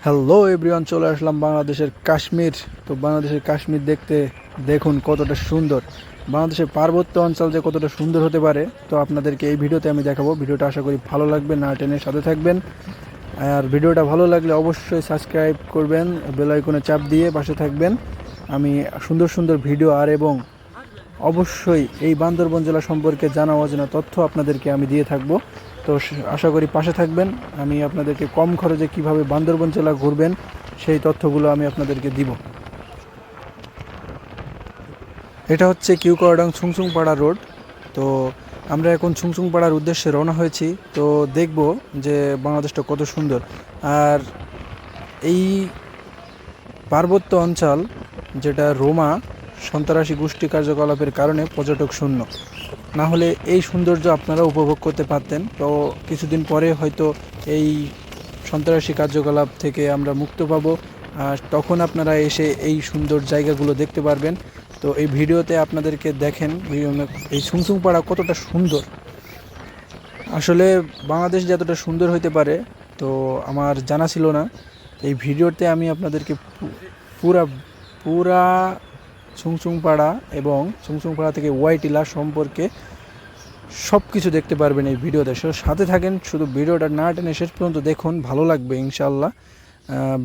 Hello everyone, চলে আসলাম বাংলাদেশের কাশ্মীর। তো বাংলাদেশের কাশ্মীর দেখতে দেখুন কতটা সুন্দর। বাংলাদেশের পার্বত্য অঞ্চল যে কতটা সুন্দর হতে পারে, তো আপনাদেরকে এই ভিডিওতে আমি দেখাবো। ভিডিওটা আশা করি ভালো লাগবে, না টেনে সাথে থাকবেন। আর ভিডিওটা ভালো লাগলে অবশ্যই সাবস্ক্রাইব করবেন, বেল আইকনে চাপ দিয়ে পাশে থাকবেন। আমি সুন্দর সুন্দর ভিডিও এবং অবশ্যই এই বান্দরবন জেলা সম্পর্কে জানা অজানা তথ্য আপনাদেরকে আমি দিয়ে থাকবো। তো আশা করি পাশে থাকবেন। আমি আপনাদেরকে কম খরচে কিভাবে বান্দরবন জেলা ঘুরবেন সেই তথ্যগুলো আমি আপনাদেরকে দিব। এটা হচ্ছে কিউকাওয়াডাং ছুংছুংপাড়া রোড। তো আমরা এখন ছুংছুংপাড়ার উদ্দেশ্যে রওনা হয়েছি। তো দেখব যে বাংলাদেশটা কত সুন্দর। আর এই পার্বত্য অঞ্চল যেটা রোমা সন্ত্রাসী গোষ্ঠী কার্যকলাপের কারণে পর্যটক শূন্য, না হলে এই সৌন্দর্য আপনারা উপভোগ করতে পারতেন। তো কিছুদিন পরে হয়তো এই সন্ত্রাসী কার্যকলাপ থেকে আমরা মুক্ত পাব, আর তখন আপনারা এসে এই সুন্দর জায়গাগুলো দেখতে পারবেন। তো এই ভিডিওতে আপনাদেরকে দেখেন এই ছুংছুংপাড়া কতটা সুন্দর। আসলে বাংলাদেশ যতটা সুন্দর হতে পারে তো আমার জানা ছিল না। এই ভিডিওতে আমি আপনাদেরকে পুরা পুরা ছুংছুংপাড়া এবং ছুংছুংপাড়া থেকে ওয়াইটিলা সম্পর্কে সব কিছু দেখতে পারবেন এই ভিডিওতে। সাথে থাকেন, শুধু ভিডিওটা না টেনে শেষ পর্যন্ত দেখুন, ভালো লাগবে ইনশাআল্লাহ।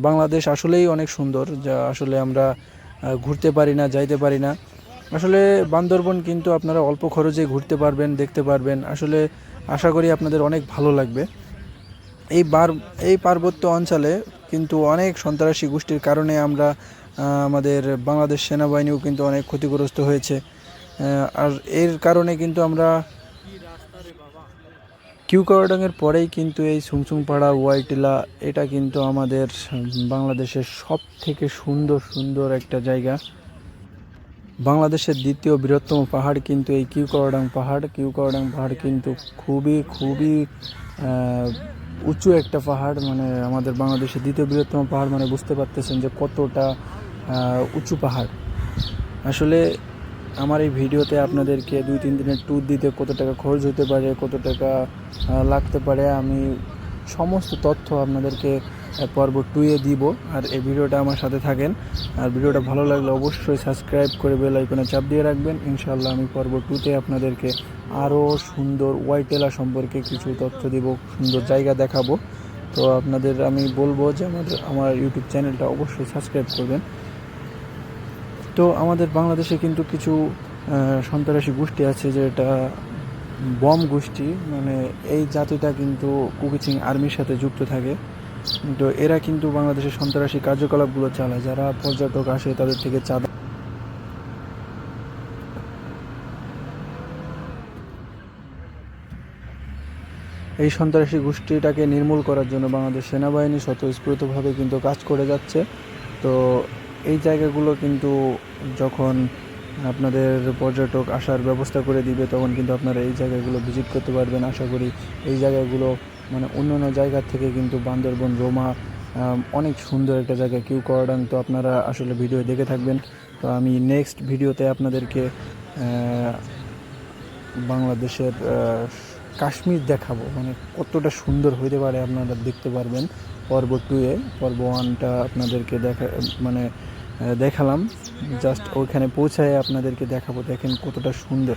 বাংলাদেশ আসলেই অনেক সুন্দর, যা আসলে আমরা ঘুরতে পারি না, যাইতে পারি না। আসলে বান্দরবন কিন্তু আপনারা অল্প খরচে ঘুরতে পারবেন, দেখতে পারবেন। আসলে আশা করি আপনাদের অনেক ভালো লাগবে। এই পার্বত্য অঞ্চলে কিন্তু অনেক সন্ত্রাসী গোষ্ঠীর কারণে আমরা আমাদের বাংলাদেশ সেনাবাহিনীও কিন্তু অনেক ক্ষতিগ্রস্ত হয়েছে। আর এর কারণে কিন্তু আমরা কিউকাওয়াডাংয়ের পরেই কিন্তু এই ছুংছুংপাড়া ওয়াইটিলা, এটা কিন্তু আমাদের বাংলাদেশের সব থেকে সুন্দর সুন্দর একটা জায়গা। বাংলাদেশের দ্বিতীয় বৃহত্তম পাহাড় কিন্তু এই কিউকাওয়াডাং পাহাড়। কিউকাওয়াডাং পাহাড় কিন্তু খুবই খুবই উঁচু একটা পাহাড়। মানে আমাদের বাংলাদেশের দ্বিতীয় বৃহত্তম পাহাড়, মানে বুঝতে পারতেছেন যে কতটা উঁচু পাহাড়। আসলে আমার এই ভিডিওতে আপনাদেরকে 2-3 দিনের ট্যুর দিতে কত টাকা খরচ হতে পারে, কত টাকা লাগতে পারে, আমি সমস্ত তথ্য আপনাদেরকে পর্ব 2-এ দিব। আর এই ভিডিওটা আমার সাথে থাকেন। আর ভিডিওটা ভালো লাগলে অবশ্যই সাবস্ক্রাইব করে বেল আইকনে চাপ দিয়ে রাখবেন। ইনশাআল্লাহ আমি পর্ব 2-তে আপনাদেরকে আরও সুন্দর ওয়াইটিলা সম্পর্কে কিছু তথ্য দিব, সুন্দর জায়গা দেখাবো। তো আপনাদের আমি বলবো যে আমার ইউটিউব চ্যানেলটা অবশ্যই সাবস্ক্রাইব করবেন। তো আমাদের বাংলাদেশে কিন্তু কিছু সন্ত্রাসী গোষ্ঠী আছে, যেটা বম গোষ্ঠী। মানে এই জাতিটা কিন্তু কুকিচিং আর্মির সাথে যুক্ত থাকে। তো এরা কিন্তু বাংলাদেশের সন্ত্রাসী কার্যকলাপগুলো চালায়। যারা পর্যটক আসে তাদের থেকে চাঁদা, এই সন্ত্রাসী গোষ্ঠীটাকে নির্মূল করার জন্য বাংলাদেশ সেনাবাহিনী স্বতঃস্ফূর্তভাবে কিন্তু কাজ করে যাচ্ছে। তো এই জায়গাগুলো কিন্তু যখন আপনাদের পর্যটক আসার ব্যবস্থা করে দিবে, তখন কিন্তু আপনারা এই জায়গাগুলো ভিজিট করতে পারবেন। আশা করি এই জায়গাগুলো মানে অন্যান্য জায়গার থেকে কিন্তু বান্দরবন রোমা অনেক সুন্দর একটা জায়গা কিউকাওয়াডাং। তো আপনারা আসলে ভিডিও দেখে থাকবেন। তো আমি নেক্সট ভিডিওতে আপনাদেরকে বাংলাদেশের কাশ্মীর দেখাবো, মানে কতটা সুন্দর হইতে পারে আপনারা দেখতে পারবেন পর্ব 2-এ। পর্ব 1টা আপনাদেরকে দেখালাম, জাস্ট ওইখানে পৌঁছায় আপনাদেরকে দেখাবো। দেখেন কতটা সুন্দর।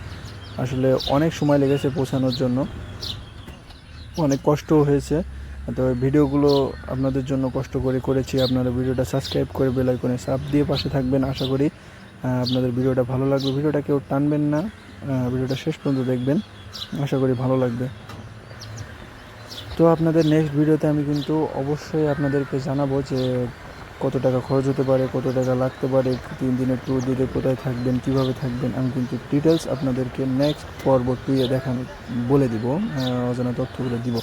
আসলে অনেক সময় লেগেছে পৌঁছানোর জন্য, অনেক কষ্টও হয়েছে। তো ভিডিওগুলো আপনাদের জন্য কষ্ট করে করেছি। আপনারা ভিডিওটা সাবস্ক্রাইব করে বেল আইকনে চাপ দিয়ে পাশে থাকবেন। আশা করি আপনাদের ভিডিওটা ভালো লাগবে। ভিডিওটা কেউ টানবেন না, ভিডিওটা শেষ পর্যন্ত দেখবেন, আশা করি ভালো লাগবে। তো আপনাদের নেক্সট ভিডিওতে আমি কিন্তু অবশ্যই আপনাদেরকে জানাবো যে কত টাকা খরচ হতে পারে, কত টাকা লাগতে পারে, 3 দিনের ট্যুর দিতে কোথায় থাকবেন, কিভাবে থাকবেন, আমি কিন্তু ডিটেলস আপনাদেরকে নেক্সট পর্ব 2-এ বলে দিব, অজানা তথ্যগুলো দিব।